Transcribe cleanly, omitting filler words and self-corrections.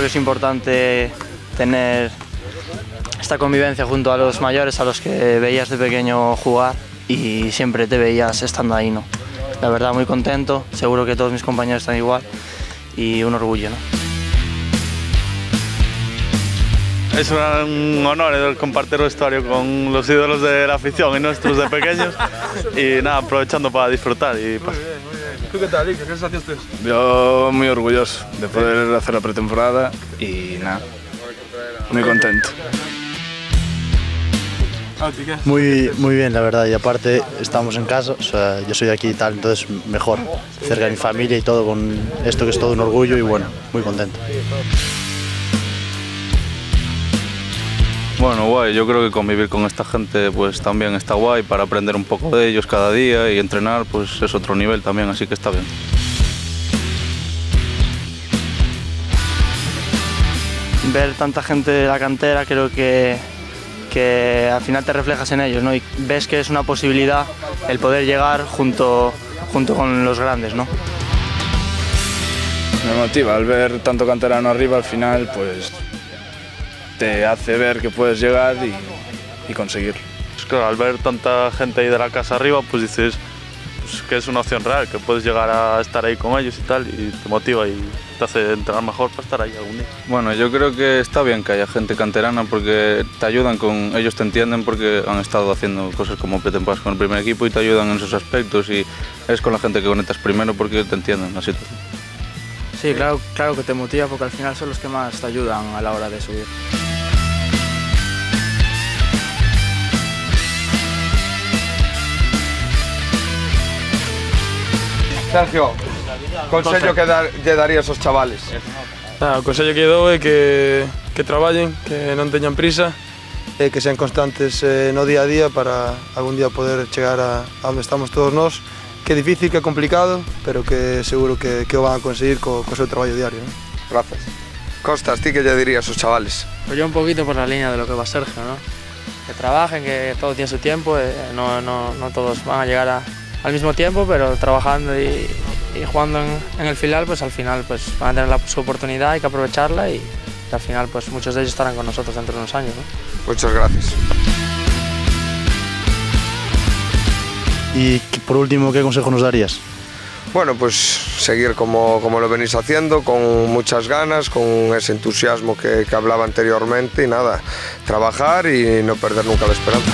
que es importante tener esta convivencia junto a los mayores a los que veías de pequeño jugar y siempre te veías estando ahí, ¿no? La verdad, muy contento, seguro que todos mis compañeros están igual y un orgullo, ¿no? Es un honor compartir vestuario con los ídolos de la afición y nuestros de pequeños y nada, aprovechando para disfrutar. Y muy bien. ¿Tú qué tal, Iker? ¿Qué sensación tienes? Yo muy orgulloso de poder hacer la pretemporada y nada, muy contento. Muy bien, la verdad, y aparte estamos en casa, o sea, yo soy de aquí y tal, entonces mejor, cerca de mi familia y todo, con esto que es todo un orgullo y bueno, muy contento. Bueno, guay, yo creo que convivir con esta gente pues también está guay para aprender un poco de ellos cada día y entrenar pues es otro nivel también, así que está bien. Ver tanta gente de la cantera creo que al final te reflejas en ellos, ¿no? Y ves que es una posibilidad el poder llegar junto con los grandes, ¿no? Me motiva, al ver tanto canterano arriba al final pues te hace ver que puedes llegar y conseguirlo. Pues claro, al ver tanta gente ahí de la casa arriba pues dices pues, que es una opción real, que puedes llegar a estar ahí con ellos y tal y te motiva y te hace entrenar mejor para estar ahí algún día. Bueno, yo creo que está bien que haya gente canterana porque te ayudan ellos te entienden porque han estado haciendo cosas como pretemporadas con el primer equipo y te ayudan en esos aspectos y es con la gente que conectas primero porque te entienden la situación. Sí, claro que te motiva porque al final son los que más te ayudan a la hora de subir. Sergio, consello que lle darías aos chavales? O consello que dou é que traballen, que non teñan prisa e que sean constantes no día a día para algún día poder chegar a onde estamos todos nós, que é difícil, que é complicado, pero que seguro que o van a conseguir co seu traballo diario, ¿no? Gracias. Costas, ti que lle dirías aos chavales? Pues yo un poquito por la línea de lo que va Sergio, ¿no? Que trabajen, que todo tiene su tiempo, no todos van a llegar al mismo tiempo, pero trabajando y jugando en el filial, pues al final pues van a tener su oportunidad, hay que aprovecharla y al final pues muchos de ellos estarán con nosotros dentro de unos años, ¿no? Muchas gracias. Y por último, ¿qué consejo nos darías? Bueno, pues seguir como lo venís haciendo, con muchas ganas, con ese entusiasmo que hablaba anteriormente y nada, trabajar y no perder nunca la esperanza.